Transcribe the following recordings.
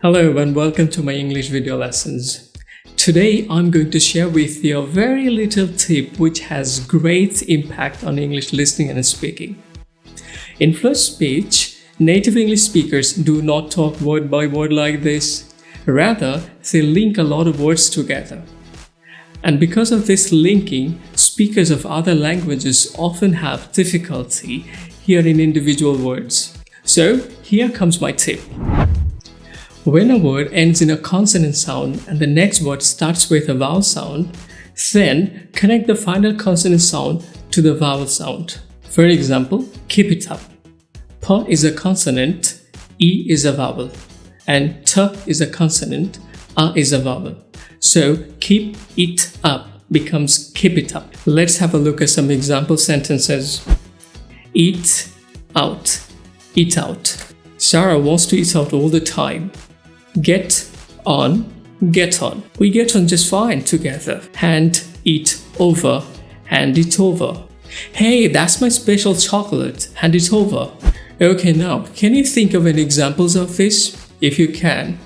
Hello and welcome to my English video lessons. Today I'm going to share with you a very little tip which has great impact on English listening and speaking. In fluent speech, native English speakers do not talk word by word like this. Rather, they link a lot of words together. And because of this linking, speakers of other languages often have difficulty hearing individual words. So, here comes my tip. When a word ends in a consonant sound and the next word starts with a vowel sound, then connect the final consonant sound to the vowel sound. For example, keep it up. P is a consonant, E is a vowel, and T is a consonant, A is a vowel. So keep it up becomes keep it up. Let's have a look at some example sentences. Eat out. Eat out. Sarah wants to eat out all the time. Get on. Get on. We get on just fine together. Hand it over. Hand it over. Hey, that's my special chocolate. Hand it over. Okay, now, can you think of any examples of this? If you can,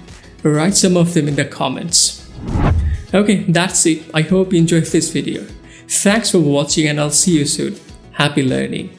write some of them in the comments. Okay, that's it. I hope you enjoyed this video. Thanks for watching and I'll see you soon. Happy learning.